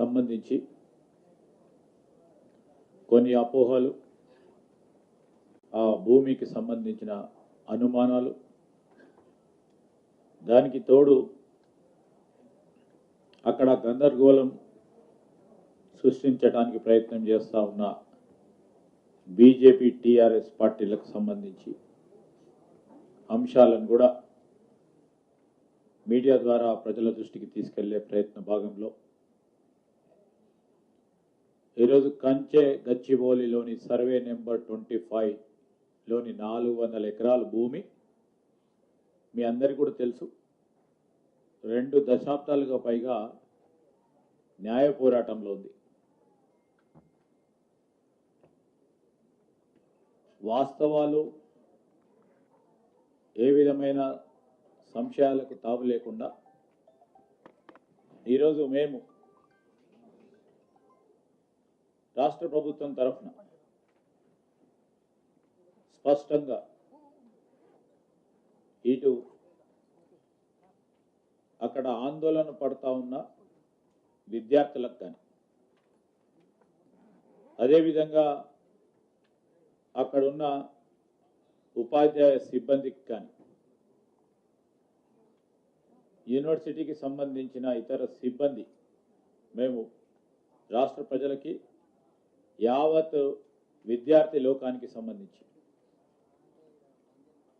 సంబంధించి కొన్ని అపోహలు, ఆ భూమికి సంబంధించిన అనుమానాలు, దానికి తోడు అక్కడ గందరగోళం సృష్టించడానికి ప్రయత్నం చేస్తూ ఉన్న బీజేపీ టీఆర్ఎస్ పార్టీలకు సంబంధించి అంశాలను కూడా మీడియా ద్వారా ప్రజల దృష్టికి తీసుకెళ్లే ప్రయత్న భాగంలో ఈరోజు కంచె గచ్చిబౌలిలోని సర్వే నెంబర్ 25లోని 400 ఎకరాల భూమి మీ అందరికీ కూడా తెలుసు. 2 దశాబ్దాలుగా పైగా న్యాయ పోరాటంలో ఉంది. వాస్తవాలు ఏ విధమైన సంశయాలకు తావు లేకుండా ఈరోజు మేము రాష్ట్ర ప్రభుత్వం తరఫున స్పష్టంగా ఇటు అక్కడ ఆందోళన పడతా ఉన్న విద్యార్థులకు కానీ, అదేవిధంగా అక్కడున్న ఉపాధ్యాయ సిబ్బందికి కానీ, యూనివర్సిటీకి సంబంధించిన ఇతర సిబ్బంది, మేము రాష్ట్ర ప్రజలకి, యావత్ విద్యార్థి లోకానికి సంబంధించి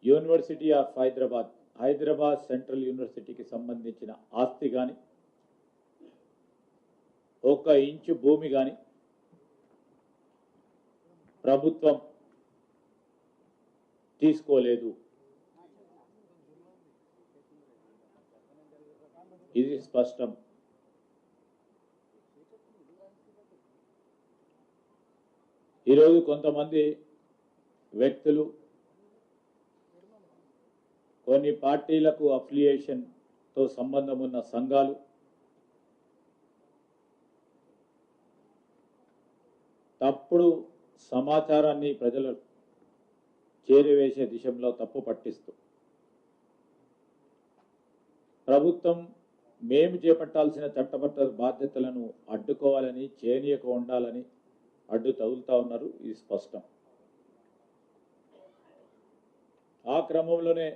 యూనివర్సిటీ ఆఫ్ హైదరాబాద్ సెంట్రల్ యూనివర్సిటీకి సంబంధించిన ఆస్తి కానీ, 1 ఇంచు భూమి కానీ ప్రభుత్వం తీసుకోలేదు. ఇది స్పష్టం. ఈరోజు కొంతమంది వ్యక్తులు, కొన్ని పార్టీలకు అఫిలియేషన్తో సంబంధం ఉన్న సంఘాలు తప్పుడు సమాచారాన్ని ప్రజలు చేరవేసే దిశలో తప్పు పట్టిస్తూ ప్రభుత్వం మేము చేపట్టాల్సిన చట్టబద్ధ బాధ్యతలను అడ్డుకోవాలని, చేయనీయక ఉండాలని అడ్డు తగులుతా ఉన్నారు. ఇది స్పష్టం. ఆ క్రమంలోనే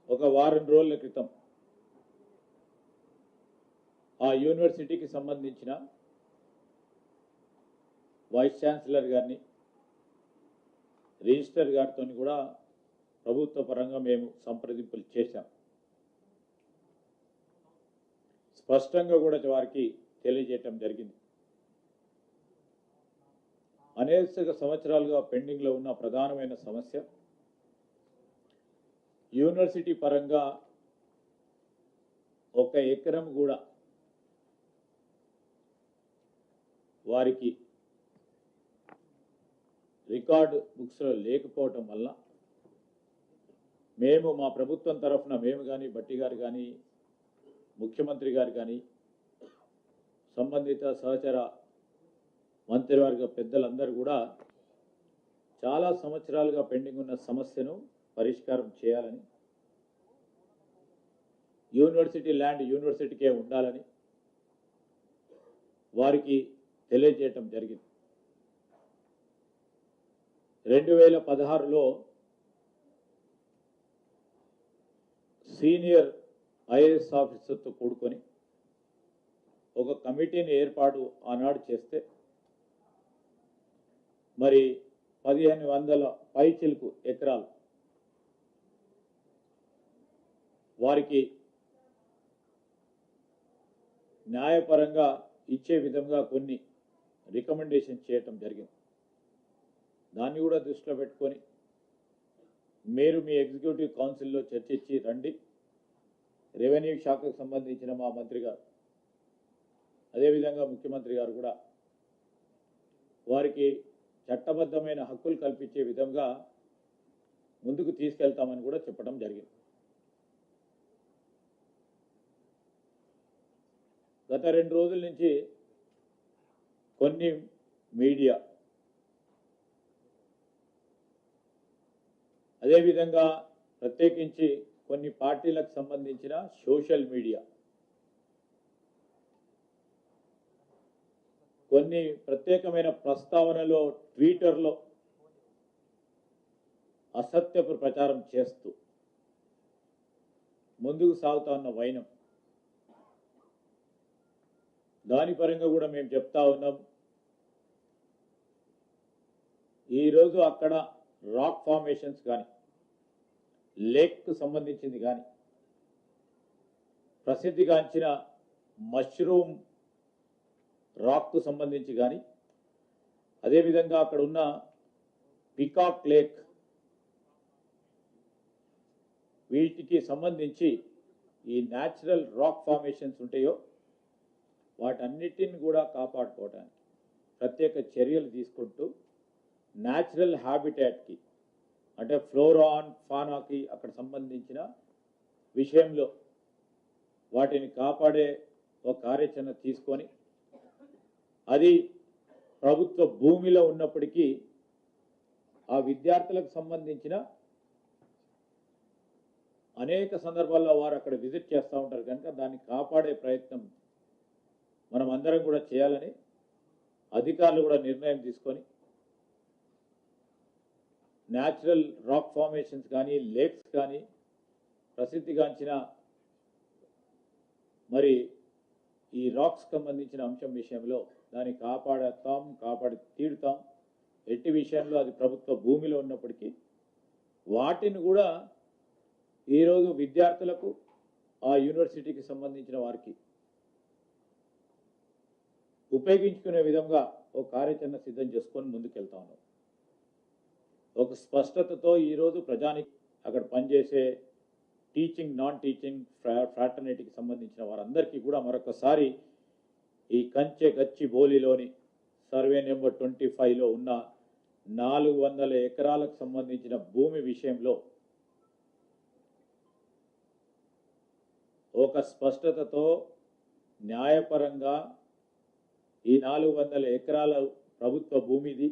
ఒక వారం రోజుల క్రితం ఆ యూనివర్సిటీకి సంబంధించిన వైస్ ఛాన్సలర్ గారిని, రిజిస్టర్ గారితో కూడా ప్రభుత్వ పరంగా మేము సంప్రదింపులు చేశాం. స్పష్టంగా కూడా వారికి తెలియజేయటం జరిగింది. అనేక సంవత్సరాలుగా పెండింగ్లో ఉన్న ప్రధానమైన సమస్య, యూనివర్సిటీ పరంగా 1 ఎకరం కూడా వారికి రికార్డు బుక్స్లో లేకపోవటం వల్ల మేము మా ప్రభుత్వం తరఫున మేము కానీ, భట్టి గారు కానీ, ముఖ్యమంత్రి గారు కానీ, సంబంధిత సహచర మంత్రివర్గ పెద్దలందరూ కూడా చాలా సంవత్సరాలుగా పెండింగ్ ఉన్న సమస్యను పరిష్కారం చేయాలని, యూనివర్సిటీ ల్యాండ్ యూనివర్సిటీకే ఉండాలని వారికి తెలియజేయటం జరిగింది. 2016లో సీనియర్ ఐఏఎస్ ఆఫీసర్తో కూడుకొని ఒక కమిటీని ఏర్పాటు ఆనాడు చేస్తే మరి 1500 పైచిలుకు ఎకరాలు వారికి న్యాయపరంగా ఇచ్చే విధంగా కొన్ని రికమెండేషన్ చేయటం జరిగింది. దాన్ని కూడా దృష్టిలో పెట్టుకొని మీరు మీ ఎగ్జిక్యూటివ్ కౌన్సిల్లో చర్చించి రండి. రెవెన్యూ శాఖకు సంబంధించిన మా మంత్రి గారు, అదేవిధంగా ముఖ్యమంత్రి గారు కూడా వారికి చట్టబద్ధమైన హక్కులు కల్పించే విధంగా ముందుకు తీసుకెళ్తామని కూడా చెప్పడం జరిగింది. గత 2 రోజుల నుంచి కొన్ని మీడియా, అదేవిధంగా ప్రత్యేకించి కొన్ని పార్టీలకు సంబంధించిన సోషల్ మీడియా కొన్ని ప్రత్యేకమైన ప్రస్తావనలో ట్విట్టర్లో అసత్యపు ప్రచారం చేస్తూ ముందుకు సాగుతా ఉన్న వైనం, దాని పరంగా కూడా మేము చెప్తా ఉన్నాం. ఈరోజు అక్కడ రాక్ ఫార్మేషన్స్ కానీ, లేక్కు సంబంధించింది కానీ, ప్రసిద్ధిగాంచిన మష్రూమ్ రాక్కు సంబంధించి కానీ, అదేవిధంగా అక్కడ ఉన్న పికాక్ లేక్, వీటికి సంబంధించి ఈ న్యాచురల్ రాక్ ఫార్మేషన్స్ ఉంటాయో వాటన్నిటిని కూడా కాపాడుకోవడానికి ప్రత్యేక చర్యలు తీసుకుంటూ న్యాచురల్ హ్యాబిటాట్కి అంటే ఫ్లోరా అండ్ ఫానాకి అక్కడ సంబంధించిన విషయంలో వాటిని కాపాడే ఒక కార్యాచరణ తీసుకొని, అది ప్రభుత్వ భూమిలో ఉన్నప్పటికీ ఆ విద్యార్థులకు సంబంధించిన అనేక సందర్భాల్లో వారు అక్కడ విజిట్ చేస్తూ ఉంటారు కనుక దాన్ని కాపాడే ప్రయత్నం మనం అందరం కూడా చేయాలని అధికారులు కూడా నిర్ణయం తీసుకొని న్యాచురల్ రాక్ ఫార్మేషన్స్ కానీ, లేక్స్ కానీ, ప్రసిద్ధిగాంచిన మరి ఈ రాక్స్ సంబంధించిన అంశం విషయంలో దాన్ని కాపాడి తీరుతాం. ఎట్టి విషయంలో అది ప్రభుత్వ భూమిలో ఉన్నప్పటికీ వాటిని కూడా ఈరోజు విద్యార్థులకు, ఆ యూనివర్సిటీకి సంబంధించిన వారికి ఉపయోగించుకునే విధంగా ఒక కార్యాచరణ సిద్ధం చేసుకొని ముందుకెళ్తా ఉన్నాం. ఒక స్పష్టతతో ఈరోజు ప్రజానికి అక్కడ పనిచేసే టీచింగ్, నాన్ టీచింగ్ ఫ్రాటర్నిటీకి సంబంధించిన వారందరికీ కూడా మరొకసారి ఈ కంచె గచ్చిబౌలిలోని సర్వే నెంబర్ 25లో ఉన్న 400 ఎకరాలకు సంబంధించిన భూమి విషయంలో ఒక స్పష్టతతో న్యాయపరంగా ఈ 400 ఎకరాల ప్రభుత్వ భూమిది.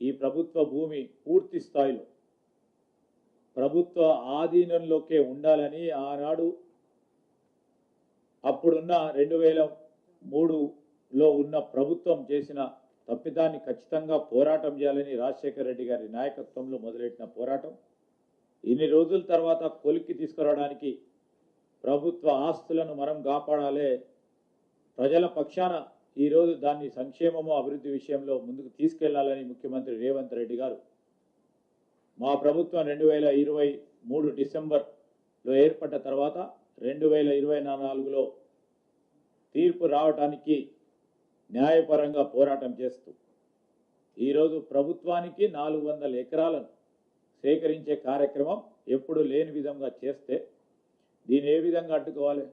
ఈ ప్రభుత్వ భూమి పూర్తి స్థాయిలో ప్రభుత్వ ఆధీనంలోకే ఉండాలని ఆనాడు అప్పుడున్న 2003లో ఉన్న ప్రభుత్వం చేసిన తప్పిదాన్ని ఖచ్చితంగా పోరాటం చేయాలని రాజశేఖర రెడ్డి గారి నాయకత్వంలో మొదలెట్టిన పోరాటం ఇన్ని రోజుల తర్వాత కొలిక్కి తీసుకురావడానికి ప్రభుత్వ ఆస్తులను మనం కాపాడాలి, ప్రజల పక్షాన ఈరోజు దాన్ని సంక్షేమము అభివృద్ధి విషయంలో ముందుకు తీసుకెళ్లాలని ముఖ్యమంత్రి రేవంత్ రెడ్డి గారు మా ప్రభుత్వం 2023 డిసెంబర్లో ఏర్పడ్డ తర్వాత 2024లో తీర్పు రావటానికి న్యాయపరంగా పోరాటం చేస్తూ ఈరోజు ప్రభుత్వానికి 400 ఎకరాలను సేకరించే కార్యక్రమం ఎప్పుడు లేని విధంగా చేస్తే దీన్ని ఏ విధంగా అడ్డుకోవాలి,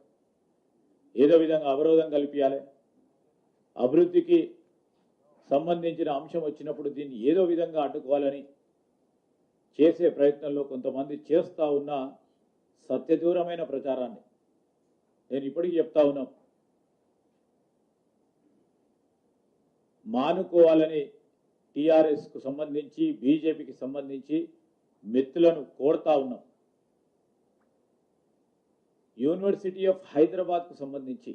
ఏదో విధంగా అవరోధం కల్పించాలి. అభివృద్ధికి సంబంధించిన అంశం వచ్చినప్పుడు దీన్ని ఏదో విధంగా అడ్డుకోవాలని చేసే ప్రయత్నంలో కొంతమంది చేస్తూ ఉన్న సత్యదూరమైన ప్రచారాన్ని నేను ఇప్పటికీ చెప్తా ఉన్నాం. మానుకోవాలని టీఆర్ఎస్కు సంబంధించి, బీజేపీకి సంబంధించి మిత్రులను కోరుతా ఉన్నాం. యూనివర్సిటీ ఆఫ్ హైదరాబాద్కు సంబంధించి